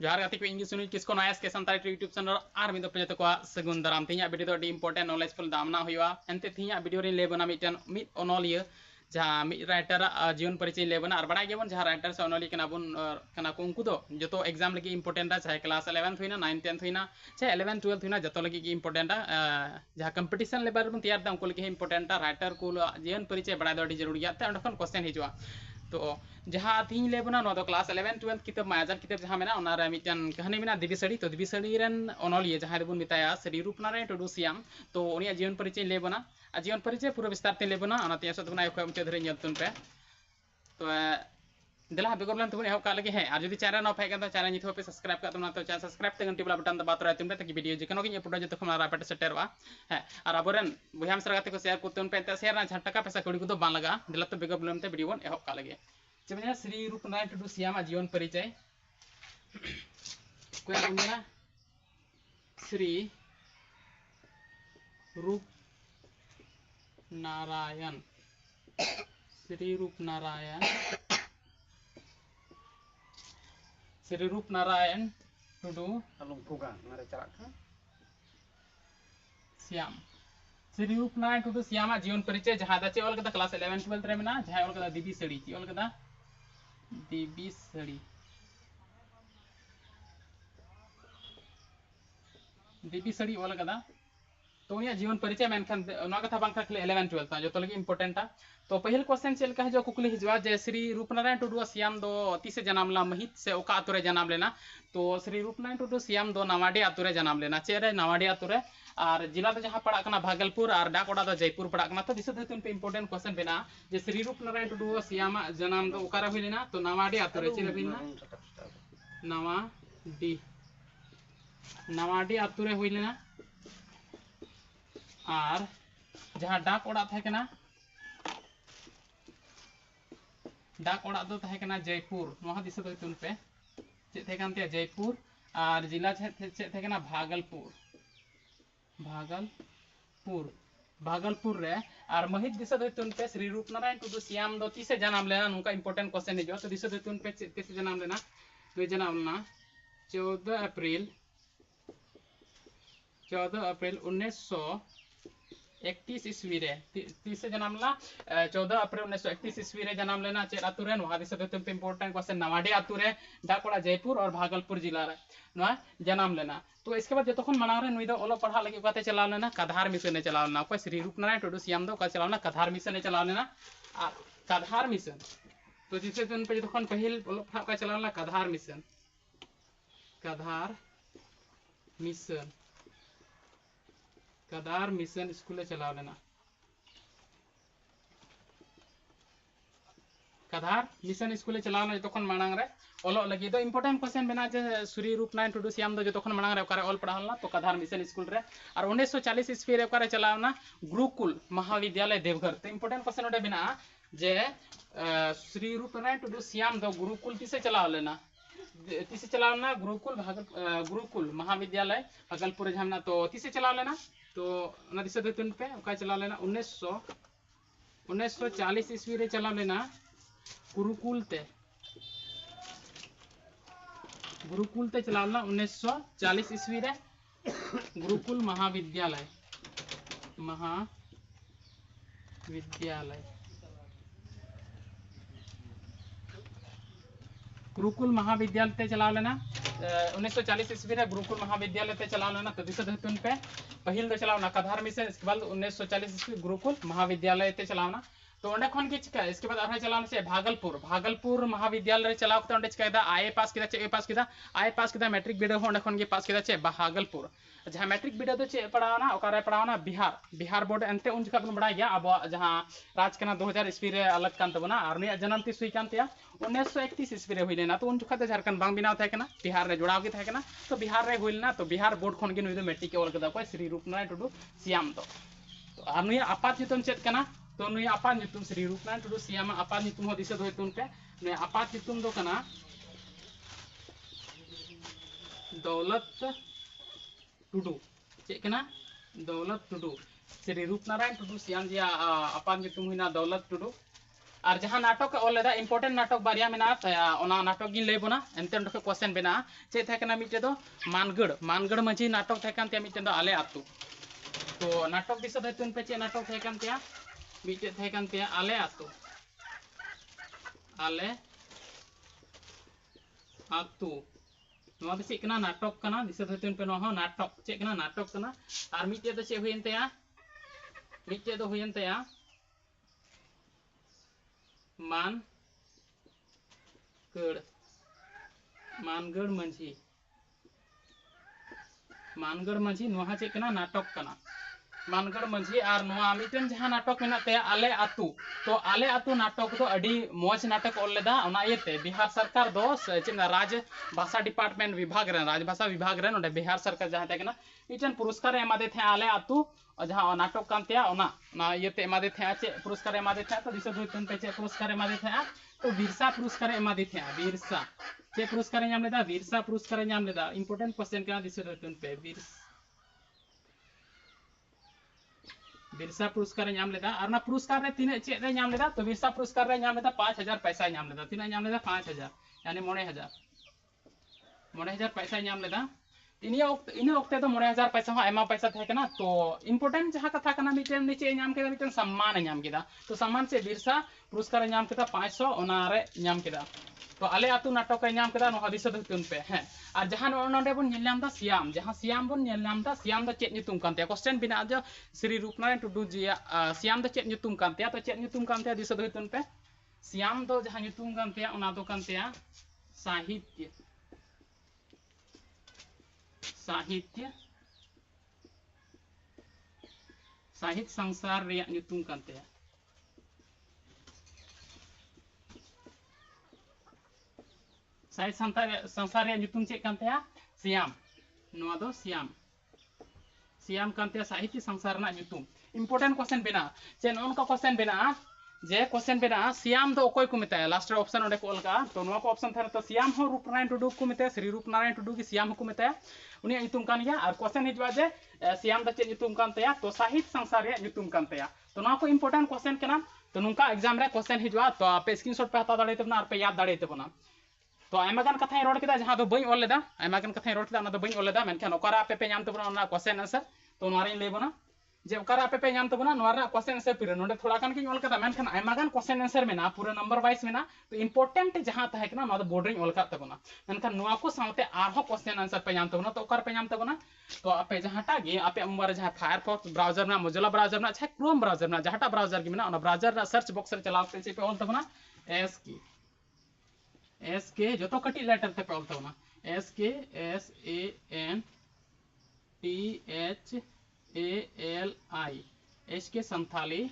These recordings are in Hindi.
जोहार गाती को इंग्लिश सुनी किसको नया के संताली यूट्यूब चैनल और मिद पे को सगुन दाराम तीन वीडियो तो इंपोर्टेंट नॉलेजफुल दामना हुआ एनते तीन वीडियो रे लेबना मिटन मिट ओनलिया जहाँ मिट राइटर जीवन परिचय लेबना और बड़ा गेबन जहाँ राइटर से ओनली कना को उनको दो जो तो एग्जाम लगी इंपोर्टेंट चाहे क्लास 11th हुईना 9th 10th हुईना चाहे 11th 12th हुईना जो लगी इंपोर्टेंट जहाँ कंपटीशन लेवल बन तैयार उनको लगी इंपोर्टेंट राइटर को जीवन परिचय बड़ा दो जरूरी है तो क्वेश्चन हिजुआ तो जहाँ तीन लेबना नो क्लास 11 12 किताब मायाजाल किताब जहाँ मेना ओनारे मिटन कहानी मेना दिबिसड़ी तो दिबिसड़ी रन ओनलिया जहाँ देबुन मिताया श्री रूपनारायण टुडू सियाम तो उनिया जीवन परिचय लेबना आ जीवन परिचय पूरा विस्तार ते लेबना ओनाते असत बना एखो मुचाद रे ñelतुन पे तो दिला बेगरलन तुम एहब का लगे है और यदि चैनल न फाइक चैनल निथो पे सब्सक्राइब कर तुमना तो चैनल सब्सक्राइब ते घंटी वाला बटन दबा तो तुम ताकि वीडियो जिकनो की अपलोड जतो खमरा रापट सेटरवा है और अबरन बुहाम सरगाते को शेयर करते उन पे शेयर ना झटका पैसा कौड़ी को तो बान लगा दिला तो बेगरलन ते वीडियो बन एहब का लगे जब श्री रूपनारायण टुडू सियाम जीवन परिचय श्री रूपनारायण श्री रूपनारायण टुडू सियाम श्री रूपनारायण टुडू सियाम जीवन परिचय जहाँ चे ऑल कदा क्लास 11 12 रे मेना जहाँ ऑल कदा दिबी सड़ी ची ऑल कदा दिबी सड़ी ऑल कदा तो ये जीवन परिचय मेनखान कथा बांखा खाली 11 12 जो लगे इंपोर्टेंट तो पहल क्वेश्चन चल का है जो कुकली हिजवा जे श्री रूपनारायण टुडू सियाम दो तीसे जन्म ला महित से ओका आतुरे जन्म लेना तो श्री रूपनारायण टुडू सियाम दो नवाडी आतुरे जन्म लेना चेरे नवाडी आतुरे और जिला तो जहाँ पड़ा भागलपुर और डाकोड़ा दो जयपुर पड़ा तो दिशा हेतु इंपोर्टेंट क्वेश्चन बेना जे श्री रूपनारायण टुडू सियाम जन्म दो ओकारे हुई लेना तो नवाडी आतुरे चेरे हुईना नवाडी आतुरे हुई लेना और जहाँ डाक ओड़ा थे कना डाक ओड़ा दो थे कना जयपुर वहाँ दिशा दो तुन पे चे थे कांते जयपुर और जिला चे थे कना भागलपुर रे और महित दिशा दो तुन पे श्री रूपनारायण टुडू सियाम दो तीसे जन्म लेना उनका इंपोर्टेंट क्वेश्चन है जो तो दिशा दो तुन पे तीसे जन्म लेना तो जन्म लेना 14 अप्रैल 1931 ईस्वी रे तीसरे जन्म ला 14 अप्रैल 1931 ईस्वी रे जन्म लेना चेर आतु रे वहां दिसे तो इंपोर्टेंट क्वेश्चन नवाडी आतु रे डाकोड़ा जयपुर और भागलपुर जिला रे नवा जन्म लेना तो इसके बाद जतखन मनांग रे नुई दो ओलो पढ़ा लगी काते चलाव लेना कधार मिशन ने चलाव लेना कोई श्री रूपनारायण टुडू सियाम दो का चलाव ना कधार मिशन ने चलाव लेना कधार मिशन तो जिसे तुन पे जतखन पहिल ओलो पढ़ा का चलाव ना कधार मिशन स्कूल चलाव लेना कधार मिशन स्कूल चलाव लेना तखन मांग रे ओलो लगी तो इंपोर्टेंट क्वेश्चन बना जे श्री रूपनारायण टुडू सियाम दो तखन मांग रे ओकारे ऑल पढ़ावला तो कधार मिशन स्कूल रे और 1940 ईस्वी रे ओकारे चलावना गुरुकुल महाविद्यालय देवघर तो इंपोर्टेंट क्वेश्चन ओडे बिना जे श्री रूपनारायण टुडू सियाम दो गुरुकुल तीसे चलाव लेना तीसे चलावना गुरुकुल महाविद्यालय भागलपुर झामना तो तीसे चलाव लेना तो ना दिशा दो तुन पे ओका चला लेना 1940 ईस्वी रे चला लेना गुरुकुल ते चला लेना 1940 ईस्वी रे गुरुकुल महाविद्यालय गुरुकुल महाविद्यालय ते चला लेना 1940 ईस्वी रे गुरुकुल महाविद्यालय ते चला लेना तो दिशा तुन पे पहिल दो चलावना कधार मिशन इसके बाद 1940 ईस्वी गुरुकुल महाविद्यालय ते चलावना तो ओंडे खन के चिका इसके बाद आरे चलावना से भागलपुर महाविद्यालय चलाव तो ओंडे चिका आईए पास किदा चे पास किदा आईए पास किदा मैट्रिक बिडो ओंडे खन के पास किदा चे भागलपुर जहां मैट्रिक बिडो दो चे पढ़ावना ओकारे पढ़ावना बिहार बोर्ड एंते उन जका बन बड़ा गया अब जहां राज कना 2000 ईस्वी रे अलग कान तबना और निया जन्म तीस हुई कानतिया 1931 ईस्वी रे हुई लेना तो उन जका ते झारखंड बांग बिनाव थे कना बिहार रे जुड़ाव के थे कना तो बिहार रे हुई लेना तो बिहार बोर्ड खन के नुई दो मैट्रिक के ओल कदा कोई श्री रूपनारायण टुडू सियाम तो और नुई आपात नितुम चेत कना तो नुई आपात नितुम श्री रूपनारायण टुडू सियाम आपात नितुम हो दिशा दो तुन पे नुई आपात नितुम दो कना दौलत टुडू चेक कना दौलत टुडू श्री रूपनारायण टुडू सियाम जी आपात नितुम हुईना दौलत टुडू और जहाँ नाटक ऑल लेदा इंपोर्टेंट नाटक बारिया मेना ओना नाटक गिन ले बोना एनते ओंडे क्वेश्चन बेना चे थे कना मिटे दो मानगढ़ मझी नाटक थे कान ते मिटे दो आले आतु तो नाटक दिस थे तुन पे चे नाटक थे कान ते मिटे थे कान ते आले आतु नवा दिस कना नाटक कना दिस थे तुन पे नो नाटक चे कना नाटक कना और मिटे दो चे हुयन ते मिटे दो हुयन ते मानगढ़ मंझी नोहा चे कना नाटक कना मानगढ़ मंझी और नोआ मिटन जहां नाटक मेना ते आले आतु तो आले आतु नाटक तो अडी मौज नाटक ऑल लेदा ओना येते बिहार सरकार दो चेना राज भाषा डिपार्टमेंट विभाग रे राजभाषा विभाग रे नोडे बिहार सरकार जहां ते कना मिटन पुरस्कार एमादे थे आले आतु जहां नाटक कांते ओना येते एमादे थे चे पुरस्कार एमादे थे तो दिसे दुतन पे चे पुरस्कार एमादे थे तो बिरसा पुरस्कार एमादे थे बिरसा चे पुरस्कार नाम लेदा बिरसा पुरस्कार नाम लेदा इंपोर्टेंट क्वेश्चन कना दिसे दुतन पे बिरसा पुरस्कार नाम लेदा और ना पुरस्कार रे तीन चे रे नाम लेदा तो बिरसा पुरस्कार रे नाम लेदा 5000 पैसा नाम लेदा तीन नाम लेदा 5000 यानी 9000 पैसा नाम लेदा इन वक्त तो 9000 पैसा हो एमा पैसा थे कना तो इंपोर्टेंट जहां कथा कना मिटन नीचे नाम केदा मिटन सम्मान नाम केदा तो सम्मान से बिरसा पुरस्कार नाम केदा 500 ओना रे नाम केदा तो आले आतु नाटक नाम केदा नो दिस तुन पे हैं और जहां नोंडे बन नेल नाम दा सियाम जहां सियाम बन नेल नाम दा सियाम दा चेत न्युतुम कानते क्वेश्चन बिना जो श्री रूपनारायण टुडू जी सियाम दा चेत न्युतुम कानते तो चेत न्युतुम कानते दिस तुन पे सियाम दो जहां न्युतुम कानते ओना दो कानते साहित्य संसार रे न्युतुम कानते साहित्य संसार रे न्युतुम चे कानते सियाम नोआ दो सियाम कानते साहित्य संसार ना न्युतुम इंपोर्टेंट क्वेश्चन बेना चे नोन का क्वेश्चन बेना जे क्वेश्चन बेना सियाम दो ओकोय को मेता लास्ट ऑप्शन ओडे को लगा तो नोआ को ऑप्शन थारे तो सियाम हो रूपनारायण टुडू को मेता श्री रूपनारायण टुडू की सियाम को मेता उनी न्युतुम कान गया और क्वेश्चन हिजवा जे सियाम दा चे न्युतुम कानते तो साहित्य संसार रे न्युतुम कानते तो नोआ को इंपोर्टेंट क्वेश्चन केना तो नुका एग्जाम रे क्वेश्चन हिजवा तो आपे स्क्रीनशॉट पे हता दाड़े तबना और पे याद दाड़े तबना तो आयमागान कथा रोड केदा जहां दो बई ऑल लेदा आयमागान कथा रोड केदा ना दो बई ऑल लेदा मेनखान ओकारा आपे पे नाम तबना ना क्वेश्चन आंसर तो नोरा लेबना जे ओकारा आपे पे नाम तबना नोरा क्वेश्चन आंसर पिरे नोडे थोड़ा कान की ऑल केदा मेनखान आयमागान क्वेश्चन आंसर मेना पूरा नंबर वाइज मेना तो इंपोर्टेंट जहां तहे केना ना दो बॉर्डरिंग ऑल का तबना मेनखान नोआ को साथे आरो क्वेश्चन आंसर पे नाम तबना तो ओकार पे नाम तबना तो आपे जहांटा गे आपे मोबाइल जहां फायरफॉक्स ब्राउजर ना मोजिला ब्राउजर ना चाहे क्रोम ब्राउजर ना जहांटा ब्राउजर की मेना ओना ब्राउजर ना सर्च बॉक्स रे चलाव पे ऑल तबना एस के जो तो कटी लेटर ते ऑल तबना एस के SANTHALI एस के संथाली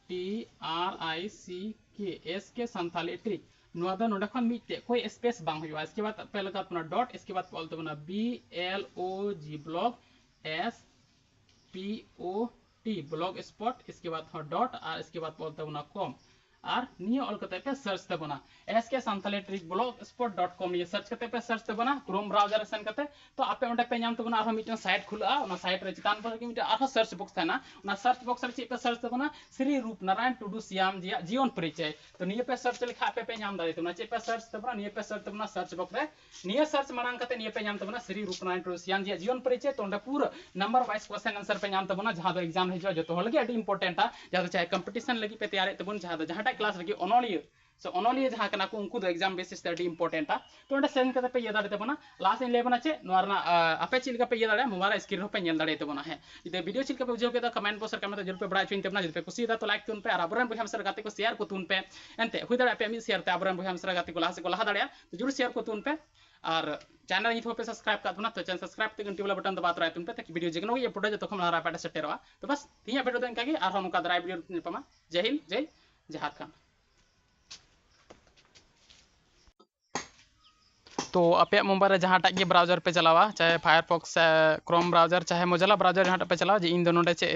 TRICK एस के संथाली ट्रिक नोआ दो नोडे खन मिटे कोई स्पेस बांग हुआ इसके बाद पे लगा अपना डॉट इसके बाद ऑल तबना BLOG blog SPOT blog spot इसके बाद डॉट और इसके बाद ऑल तबना कॉम और निये ऑल कते पे सर्च तबना एसके संथाली ट्रिक blogspot.com ये सर्च कते पे सर्च तबना क्रोम ब्राउजर सेन कते तो आपे ओंडे पे नाम तबना आरो मिटन साइट खुला ओना साइट रे चितान पर कि मिटन आरो सर्च बॉक्स थाना ओना सर्च बॉक्स रे चे पे सर्च तबना श्री रूपनारायण टुडू सियाम जी जीवन परिचय तो निये पे सर्च लिखा पे नाम दारे तबना चे पे सर्च तबना निये पे सर्च तबना सर्च बॉक्स रे निये सर्च मांग कते निये पे नाम तबना श्री रूपनारायण टुडू सियाम जी जीवन परिचय तो ओंडे पूरा नंबर वाइज क्वेश्चन आंसर पे नाम तबना जहां दो एग्जाम हिजो जतो हलगे अडी इंपोर्टेंट आ जहां चाहे कंपटीशन लगी पे तैयार तबन जहां क्लास लगी ओनोलियो सो ओनोलियो जहां कना को उनको एग्जाम बेसिस ते अडी इंपोर्टेंट आ तो ओंडे सेन कते पे ये दाड़े तबना लास्ट इन लेबना चे नोरना आपे चिलका पे ये दाड़े मोबाइल स्क्रीन रो पे नेल दाड़े तबना है इदे वीडियो चिलका पे बुझो के दा कमेंट बॉक्स रे कमेंट जरूर पे बड़ा चुन तबना जदि पे खुशी दा तो लाइक तुन पे और अबरन बुझाम सर गाते को शेयर को तुन पे एनते हुई दाड़े पे मी शेयर ते अबरन बुझाम सर गाते को लाहा दाड़े तो जरूर शेयर को तुन पे और चैनल नित पे सब्सक्राइब कर दूना तो चैनल सब्सक्राइब ते घंटी वाला बटन दबा तराय तुन पे ताकि वीडियो जगनो ये फोटो जतो खम लारा पाटे सेटेरवा तो बस तिया वीडियो देन कागी और हम का दराय वीडियो पमा जय हिंद जय झारखंड तो अपे मोबाइल रे जहां टाक ब्राउजर पे चलावा चाहे फायरफॉक्स क्रोम ब्राउजर चाहे मोजिला ब्राउजर जहां पे चलावा जे इन दोनों चे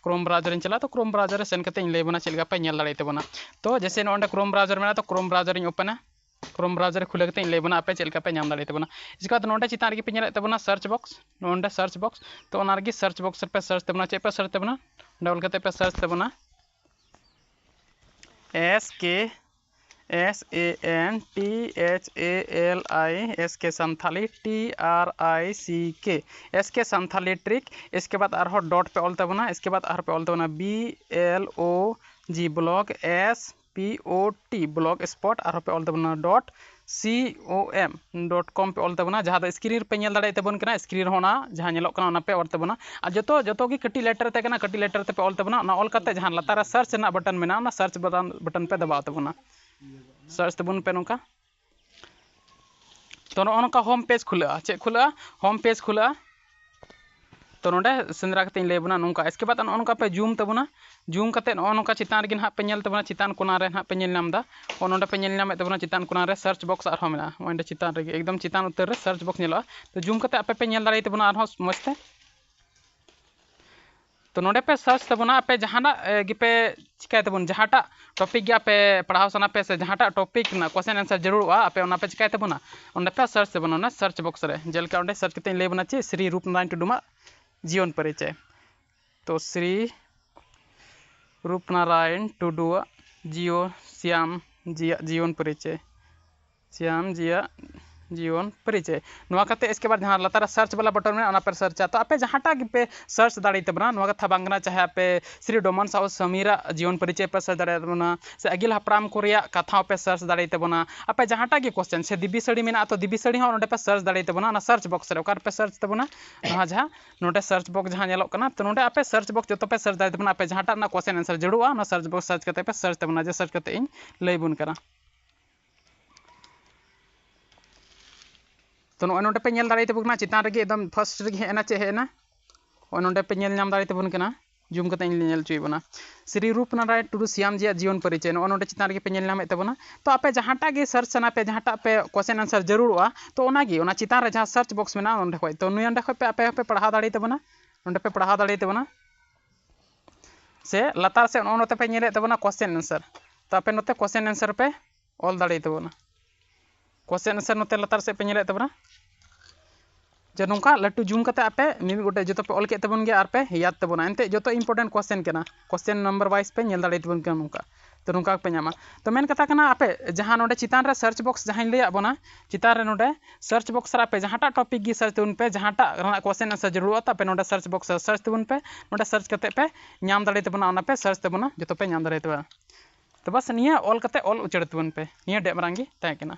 क्रोम ब्राउजर चला तो क्रोम ब्राउजर सेन कते इन लेबना चलगा पे नेल दाड़े तबना तो जैसे नोंडे क्रोम ब्राउजर में तो Chrome browser open Chrome browser खुले कते इन लेबना पे चलका पे नाम दाड़े तबना इसके बाद नोंडे चितान रे पे नेल तबना सर्च बॉक्स नोंडे सर्च बॉक्स तो ओना रे सर्च बॉक्स पे सर्च तबना चे पे सर्च तबना डबल कते पे सर्च तबना SKSANTHALI Santhali TRICK SK Santhali trick. इसके बाद आरहो डॉट पे ऑल तबना, इसके बाद आर पे ऑल तबना BLOG blog SPOT blog spot आर पे ऑल तबना .com पे ऑल तबना जहाँ स्क्रीन पे नेल दाड़े तबन कना स्क्रीन होना जहाँ नेलोक कना पे ऑल तबना और जो की कटी लेटर ते कना कटी लेटर ते पे ऑल तबना ऑल करते जहाँ लतार सर्च ना बटन में ना सर्च बटन पे दबाव तबना सर्च तबन पे नौका तो नौका होम पेज खुला चे खुला होम पेज खुला तो नोडे सेंद्रा कते लेबना नौका। इसके बाद नौका पे जूम तबना जूम कते नौका चितान गे ना पे नेल तबना चितान कोना रे ना पे नेल नामदा और नोडे पे नेल नामे तबना चितान कोना रे सर्च बॉक्स आरो मेना ओंडे चितान रे एकदम चितान उत्तर रे सर्च बॉक्स नेला तो जूम कते आपे पे नेल दाड़े तबना आरो मस्ते तो नोडे पे सर्च तबना आपे जहाना गे पे चिकाय तबन जहाटा टॉपिक गे आपे पढ़ाव सना पे से जहाटा टॉपिक ना क्वेश्चन आंसर जरूर आपे ओना पे चिकाय तबना ओंडे पे सर्च तबना ना सर्च बॉक्स रे जेलका ओंडे सर्च कते लेबना चे श्री रूपनारायण टुडुमा जीवन परिचय। तो श्री रूपनारायण टुडू जियो श्याम जिया जीवन परिचय श्याम जिया जीवन परिचय नवा कते। इसके बाद जहाँ लतार सर्च वाला बटन में पर सर्च तो आपे जहाँटा पे सर्च दाड़ी तबना नवा कथा बांगना चाहे आपे श्री डोमन साउ समीरा जीवन परिचय पे सर्च दाड़ी तबना से अगिल हपराम को कथा पे सर्च दाड़ी तबना आपे जहाँटा क्वेश्चन से दिबी सड़ी में तो दिबी सड़ी हों पे सर्च दाड़ी तबना सर्च बॉक्स रे पे सर्च तबना जहाँ नोटे सर्च बॉक्स जहाँ नेलोक कना तो नोटे आपे सर्च बॉक्स जो पे सर्च दाड़ी तबना आपे जहाँटा ना क्वेश्चन आंसर जरूर ना सर्च बॉक्स सर्च करते पे सर्च तबना जे सर्च करते इन लैबुन करा तो नोटे पे नेल दाड़े तबना चितान रे एकदम फर्स्ट रे हेना चे हेना नोटे पे नेल नाम दाड़े तबन कना जूम कते नेल चुईबना श्री रूपनारायण टुडू श्याम जिया जीवन परिचय नोटे चितान रे पे नेल नाम तबना तो आपे जहाँटा गे सर्च सना पे जहाँटा पे क्वेश्चन आंसर जरूर तो ओनागी ओना चितान रे जहाँ सर्च बॉक्स में ना ओंडे खय तो नुय ओंडे खय पे आपे पे पढ़ा दाड़े तबना ओंडे पे पढ़ा दाड़े तबना से लतार से नोते पे नेले तबना क्वेश्चन आंसर तो आपे नोते क्वेश्चन आंसर पे ऑल दाड़े तबना क्वेश्चन आंसर नोते लतार से पे नेले तबना जे नौका लटू जूम करते आपे मिमी गोटे जो पे ऑल के तबन गे आर पे याद तबना एनते जो इंपोर्टेंट क्वेश्चन केना क्वेश्चन नंबर वाइज पे नेल दाड़े तबन केना नौका तो नौका पे नामा तो मेन कथा कना आपे जहां नोडे चितान रे सर्च बॉक्स जहां लैया बना चितान रे नोडे सर्च बॉक्स रे आपे जहांटा टॉपिक गी सर्च तबन पे जहांटा क्वेश्चन आंसर जरूर आता पे नोडे सर्च बॉक्स सर्च तबन पे नोडे सर्च करते पे नाम दाड़े तबना ओना पे सर्च तबना जो पे नाम दाड़े तबना तो बस निया ऑल करते ऑल उचड़ तबन पे निया डेमरांगी ताय केना।